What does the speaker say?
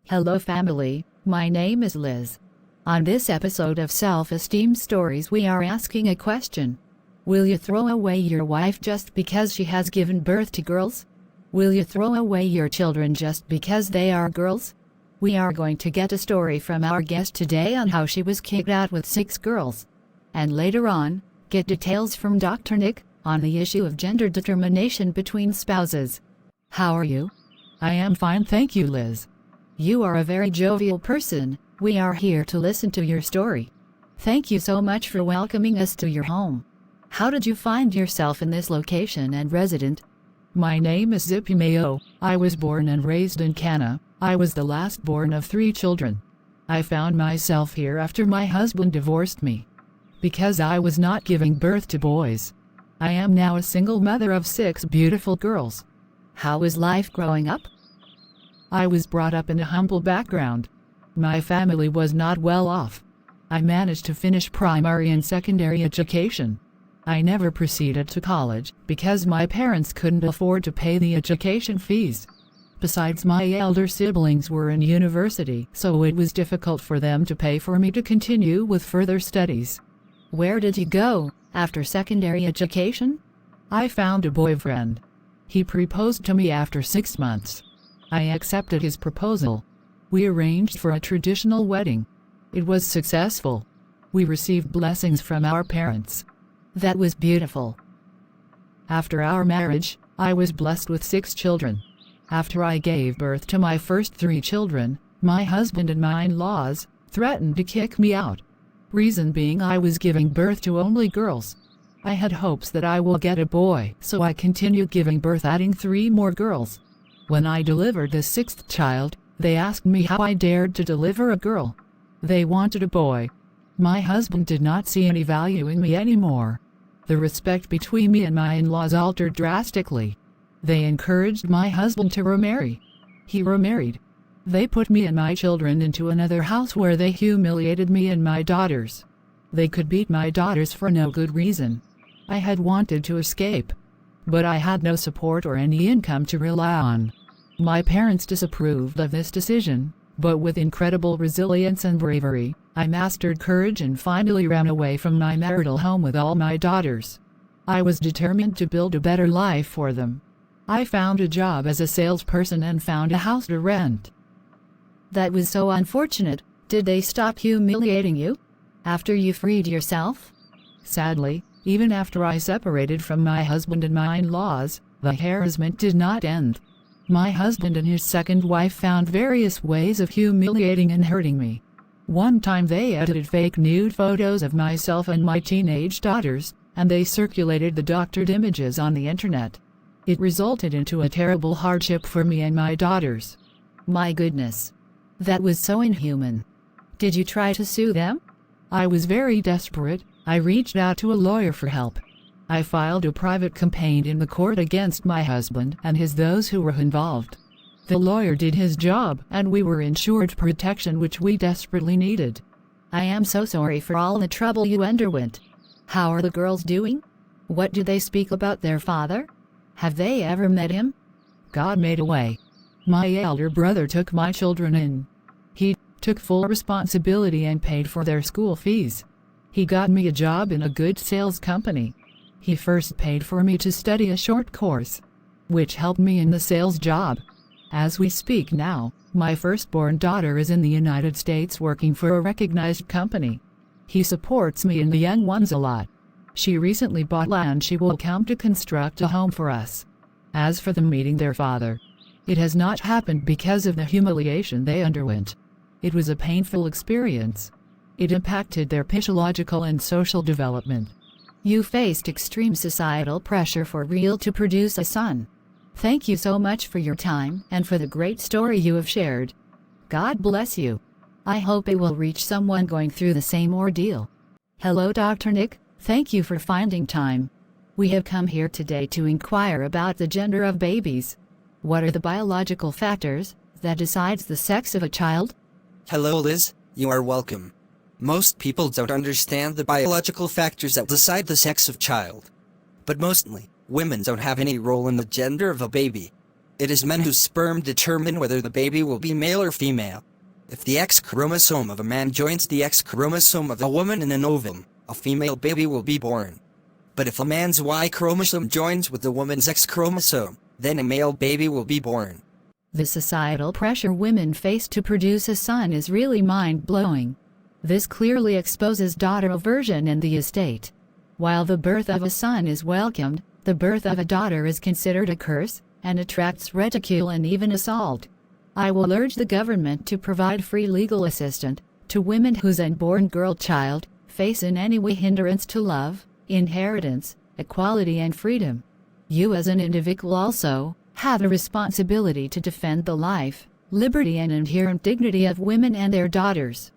Hello family, my name is Liz. On this episode of Self-Esteem Stories we are asking a question. Will you throw away your wife just because she has given birth to girls? Will you throw away your children just because they are girls? We are going to get a story from our guest today on how she was kicked out with 6 girls. And later on, get details from Dr. Nick on the issue of gender determination between spouses. How are you? I am fine, thank you, Liz. You are a very jovial person. We are here to listen to your story. Thank you so much for welcoming us to your home. How did you find yourself in this location and resident? My name is Zippy Mayo. I was born and raised in Canada. I was the last born of 3 children. I found myself here after my husband divorced me because I was not giving birth to boys. I am now a single mother of 6 beautiful girls. How was life growing up? I was brought up in a humble background. My family was not well off. I managed to finish primary and secondary education. I never proceeded to college because my parents couldn't afford to pay the education fees. Besides, my elder siblings were in university, so it was difficult for them to pay for me to continue with further studies. Where did you go after secondary education? I found a boyfriend. He proposed to me after 6 months. I accepted his proposal. We arranged for a traditional wedding. It was successful. We received blessings from our parents. That was beautiful. After our marriage, I was blessed with 6 children. After I gave birth to my first 3 children, my husband and my in-laws threatened to kick me out. Reason being, I was giving birth to only girls. I had hopes that I will get a boy, so I continued giving birth, adding 3 more girls. When I delivered the 6th child, they asked me how I dared to deliver a girl. They wanted a boy. My husband did not see any value in me anymore. The respect between me and my in-laws altered drastically. They encouraged my husband to remarry. He remarried. They put me and my children into another house where they humiliated me and my daughters. They could beat my daughters for no good reason. I had wanted to escape, but I had no support or any income to rely on. My parents disapproved of this decision, but with incredible resilience and bravery, I mastered courage and finally ran away from my marital home with all my daughters. I was determined to build a better life for them. I found a job as a salesperson and found a house to rent. That was so unfortunate. Did they stop humiliating you after you freed yourself? Sadly, even after I separated from my husband and my in-laws, the harassment did not end. My husband and his second wife found various ways of humiliating and hurting me. One time they edited fake nude photos of myself and my teenage daughters, and they circulated the doctored images on the internet. It resulted into a terrible hardship for me and my daughters. My goodness. That was so inhuman. Did you try to sue them? I was very desperate. I reached out to a lawyer for help. I filed a private complaint in the court against my husband and those who were involved. The lawyer did his job, and we were ensured protection, which we desperately needed. I am so sorry for all the trouble you underwent. How are the girls doing? What do they speak about their father? Have they ever met him? God made a way. My elder brother took my children in. He took full responsibility and paid for their school fees. He got me a job in a good sales company. He first paid for me to study a short course, which helped me in the sales job. As we speak now, my firstborn daughter is in the United States working for a recognized company. He supports me and the young ones a lot. She recently bought land. She will come to construct a home for us. As for them meeting their father, it has not happened because of the humiliation they underwent. It was a painful experience. It impacted their psychological and social development. You faced extreme societal pressure for real to produce a son. Thank you so much for your time and for the great story you have shared. God bless you. I hope it will reach someone going through the same ordeal. Hello, Dr. Nick. Thank you for finding time. We have come here today to inquire about the gender of babies. What are the biological factors that decides the sex of a child? Hello, Liz. You are welcome. Most people don't understand the biological factors that decide the sex of child. But mostly, women don't have any role in the gender of a baby. It is men whose sperm determine whether the baby will be male or female. If the X chromosome of a man joins the X chromosome of a woman in an ovum, a female baby will be born. But if a man's Y chromosome joins with the woman's X chromosome, then a male baby will be born. The societal pressure women face to produce a son is really mind-blowing. This clearly exposes daughter aversion in the estate. While the birth of a son is welcomed, the birth of a daughter is considered a curse and attracts ridicule and even assault. I will urge the government to provide free legal assistance to women whose unborn girl child face in any way hindrance to love, inheritance, equality and freedom. You as an individual also have a responsibility to defend the life, liberty and inherent dignity of women and their daughters.